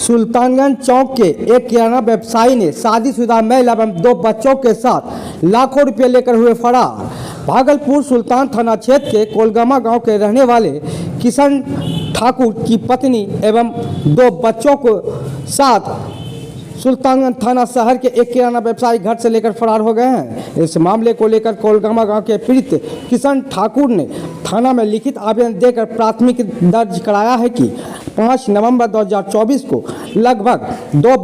सुल्तानगंज चौक के एक किराना व्यवसायी ने शादीशुदा महिला एवं 2 बच्चों के साथ लाखों रुपए लेकर हुए फरार। भागलपुर सुल्तान थाना क्षेत्र के कोलगामा गांव के रहने वाले किशन ठाकुर की पत्नी एवं 2 बच्चों को साथ सुल्तानगंज थाना शहर के एक किराना व्यवसायी घर से लेकर फरार हो गए हैं। इस मामले को लेकर कोलगामा गांव के पीड़ित किशन ठाकुर ने थाना में लिखित आवेदन देकर प्राथमिकी दर्ज कराया है कि 5 नवंबर 2024 को लगभग 2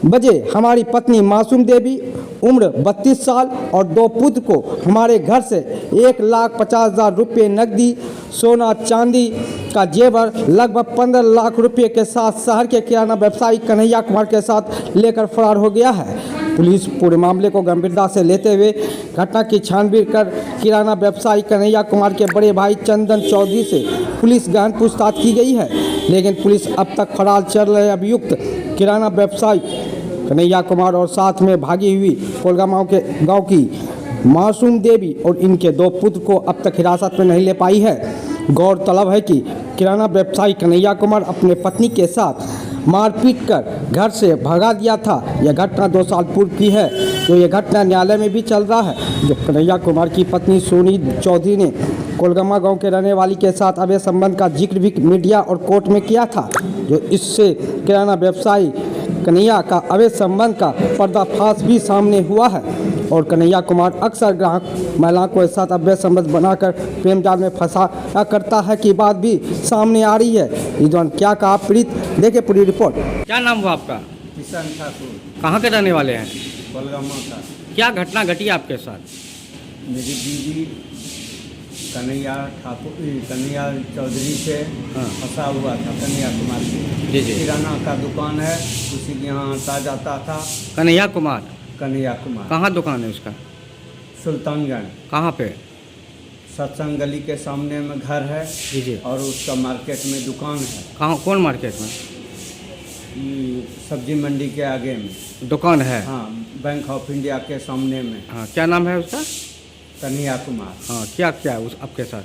बजे हमारी पत्नी मासूम देवी उम्र 32 साल और 2 पुत्र को हमारे घर से 1,50,000 रुपये नकदी, सोना चांदी का जेवर लगभग 15 लाख रुपये के साथ शहर के किराना व्यवसायी कन्हैया कुमार के साथ लेकर फरार हो गया है। पुलिस पूरे मामले को गंभीरता से लेते हुए घटना की छानबीन कर किराना व्यवसायी कन्हैया कुमार के बड़े भाई चंदन चौधरी से पुलिस गहन पूछताछ की गई है, लेकिन पुलिस अब तक फरार चल रहे अभियुक्त किराना व्यवसायी कन्हैया कुमार और साथ में भागी हुई कोलगामा के गांव की मासूम देवी और इनके 2 पुत्र को अब तक हिरासत में नहीं ले पाई है। गौरतलब है कि किराना व्यवसायी कन्हैया कुमार अपने पत्नी के साथ मारपीट कर घर से भगा दिया था। यह घटना 2 साल पूर्व की है, तो यह घटना न्यायालय में भी चल रहा है। जो कन्हैया कुमार की पत्नी सोनी चौधरी ने कोलगामा गांव के रहने वाली के साथ अवैध संबंध का जिक्र भी मीडिया और कोर्ट में किया था, जो इससे किराना व्यवसायी कन्हैया का अवैध संबंध का पर्दाफाश भी सामने हुआ है। और कन्हैया कुमार अक्सर ग्राहक महिलाओं के साथ अवैध संबंध बनाकर प्रेम जाल में फंसा करता है की बात भी सामने आ रही है। इस दौरान क्या कहा पीड़ित, देखे पूरी रिपोर्ट। क्या नाम हुआ आपका? किशन ठाकुर। कहाँ के रहने वाले हैं? कोलगामा का। क्या घटना घटी आपके साथ? मेरी बीवी कन्हैया चौधरी से फंसा हुआ था। कन्हैया कुमार की जी जी किराना का दुकान है, उसी के यहाँ आता जाता था। कन्हैया कुमार कहाँ दुकान है उसका? सुल्तानगंज। कहाँ पे? सत्संग गली के सामने में घर है जी जी। और उसका मार्केट में दुकान है। कहाँ, कौन मार्केट में? ये सब्जी मंडी के आगे में दुकान है। हाँ, बैंक ऑफ इंडिया के सामने में। हाँ, क्या नाम है उसका? कन्हैया कुमार। हाँ, क्या उस आपके साथ?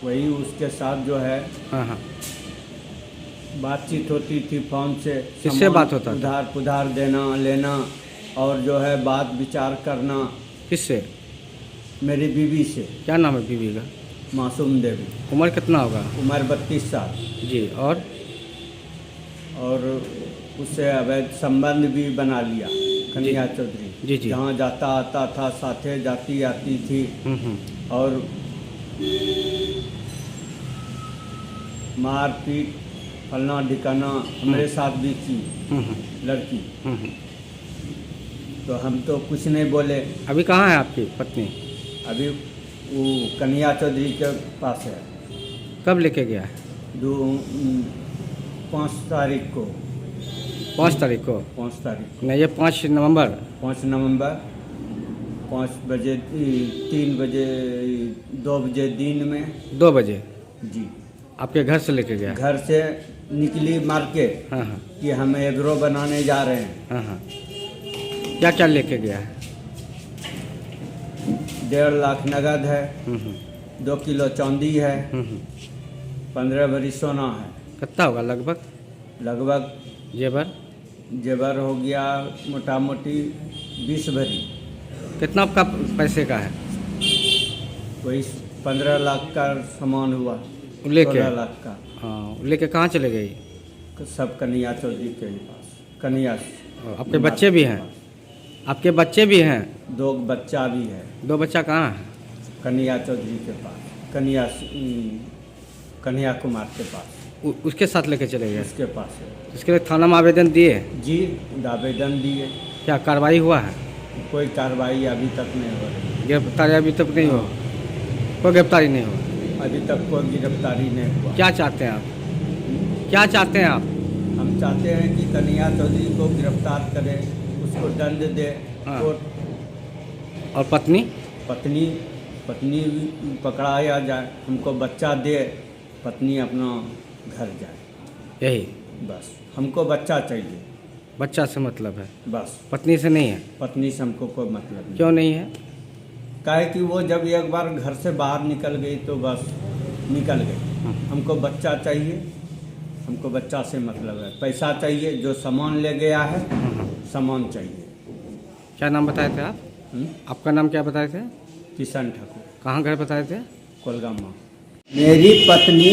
वही उसके साथ जो है हाँ, बातचीत होती थी फोन से। किससे बात होता था? उधार देना लेना और जो है बात विचार करना। किससे? मेरी बीवी से। क्या नाम है बीवी का? मासूम देवी। उम्र कितना होगा? उम्र 32 साल जी। और उससे अवैध संबंध भी बना लिया कन्हैया चौधरी। जी जी। जहाँ जाता आता था साथे जाती आती थी। और मारपीट फलना ढिकाना हमारे साथ भी की लड़की। तो हम तो कुछ नहीं बोले। अभी कहाँ है आपकी पत्नी? अभी वो कन्हैया चौधरी के पास है। कब लेके गया है? 5 तारीख को। 5 तारीख को? 5 तारीख नहीं, ये 5 नवंबर। 5 नवंबर 5 बजे 3 बजे 2 बजे दिन में 2 बजे जी आपके घर से लेके गया? घर से निकली मार्केट। हाँ हाँ कि हम एग्रो बनाने जा रहे हैं। हाँ हाँ। क्या क्या लेके गया है? 1.5 लाख नगद है। 2 किलो चांदी है। 15 भरी सोना है। कितना होगा लगभग? लगभग जेवर हो गया मोटा मोटी 20 भरी। कितना आपका पैसे का है? वही 15 लाख का सामान हुआ। लेके 16 लाख का। हाँ, लेके कहाँ चले गई? सब कन्हैया चौधरी के पास। कन्हैया। आपके बच्चे भी हैं? आपके बच्चे भी हैं? 2 बच्चा भी है। 2 बच्चा कहाँ है? कन्हैया चौधरी के पास। कन्हैया कुमार के पास। उसके साथ लेके चले गए? उसके पास है। इसके लिए थाना में आवेदन दिए? जी, आवेदन दिए। क्या कार्रवाई हुआ है? कोई कार्रवाई अभी तक नहीं हो रही। गिरफ्तारी अभी तक नहीं हो? कोई गिरफ्तारी नहीं हो? अभी तक कोई गिरफ्तारी नहीं हुआ। क्या चाहते हैं आप? क्या चाहते हैं आप? हम चाहते हैं कि कन्हैया चौधरी को गिरफ्तार करे, उसको दंड दे। हाँ। और पत्नी पत्नी पकड़ाया जाए, हमको बच्चा दे, पत्नी अपना घर जाए। यही बस हमको बच्चा चाहिए। बच्चा से मतलब है? बस पत्नी से नहीं है? पत्नी से हमको कोई मतलब नहीं। क्यों नहीं है? काहे कि वो जब एक बार घर से बाहर निकल गई तो बस निकल गई। हमको बच्चा चाहिए, हमको बच्चा से मतलब है, पैसा चाहिए, जो सामान ले गया है सामान चाहिए। क्या नाम बताए थे आप? आपका नाम क्या बताए थे? किशन ठाकुर, कहाँ घर बताए थे? कोलगामा। मेरी पत्नी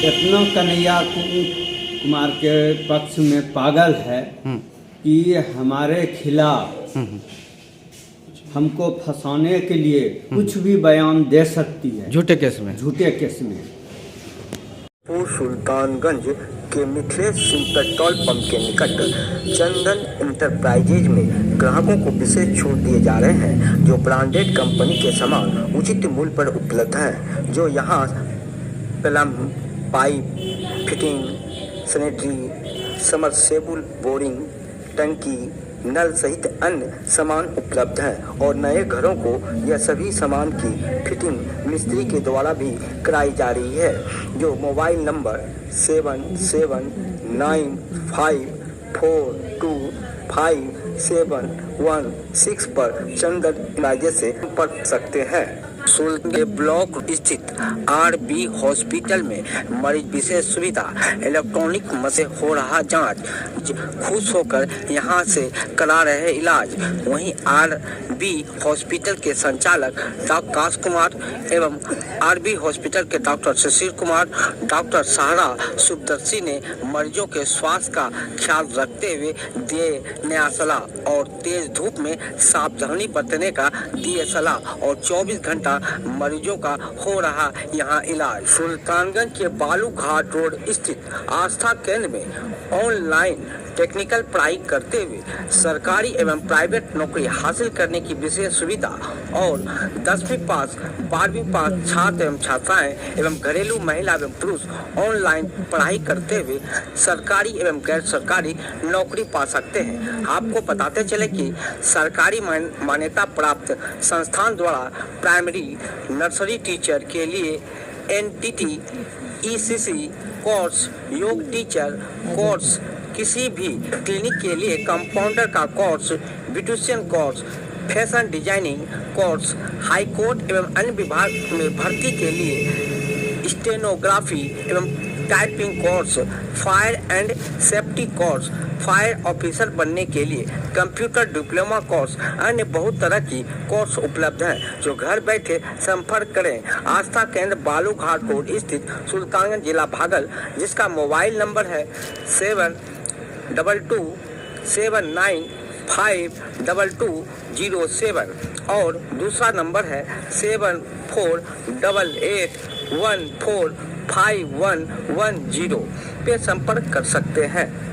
इतना कन्हैया कुमार के पक्ष में पागल है कि हमारे खिलाफ हमको फंसाने के लिए कुछ भी बयान दे सकती है, झूठे केस में। झूठे केस में। सुल्तानगंज के मिथिलेश सिंह पेट्रोल पंप के निकट चंदन इंटरप्राइजेज में ग्राहकों को विशेष छूट दिए जा रहे हैं, जो ब्रांडेड कंपनी के सामान उचित मूल्य पर उपलब्ध है। जो यहाँ plumb, pipe fitting, sanitary, submersible boring, टंकी, नल सहित अन्य सामान उपलब्ध हैं और नए घरों को यह सभी सामान की फिटिंग मिस्त्री के द्वारा भी कराई जा रही है। जो मोबाइल नंबर 7794255716 पर चंदन इलाजे से संपर्क सकते हैं। सुल्तान ब्लॉक स्थित आरबी हॉस्पिटल में मरीज विशेष सुविधा, इलेक्ट्रॉनिक मशीन हो रहा जांच, खुश होकर यहां से करा रहे इलाज। वहीं आरबी हॉस्पिटल के संचालक डॉक्टर काश कुमार एवं आरबी हॉस्पिटल के डॉक्टर सुशील कुमार, डॉक्टर सहारा सुखदर्शी ने मरीजों के स्वास्थ्य का ख्याल रखते हुए दिए नया सलाह और तेज धूप में सावधानी बरतने का दिए सलाह और 24 घंटा मरीजों का हो रहा यहाँ इलाज। सुल्तानगंज के बालू घाट रोड स्थित आस्था केंद्र में ऑनलाइन टेक्निकल पढ़ाई करते हुए सरकारी एवं प्राइवेट नौकरी हासिल करने की विशेष सुविधा और 10वीं पास 12वीं पास छात्र एवं छात्राएं एवं घरेलू महिला एवं पुरुष ऑनलाइन पढ़ाई करते हुए सरकारी एवं गैर सरकारी नौकरी पा सकते हैं। आपको बताते चले कि सरकारी मान्यता प्राप्त संस्थान द्वारा प्राइमरी नर्सरी टीचर के लिए एनटीटी ईसीसी कोर्स, योग टीचर कोर्स, किसी भी क्लिनिक के लिए कंपाउंडर का course, beautician course, fashion designing course, high court एवं अन्य विभाग में भर्ती के लिए स्टेनोग्राफी एवं typing course, fire and safety course, fire officer बनने के लिए कंप्यूटर डिप्लोमा कोर्स, अन्य बहुत तरह की कोर्स उपलब्ध हैं। जो घर बैठे संपर्क करें आस्था केंद्र बालू घाट रोड स्थित सुल्तानगंज जिला भागल, जिसका मोबाइल नंबर है 7227952207 और दूसरा नंबर है 7488145110 पे संपर्क कर सकते हैं।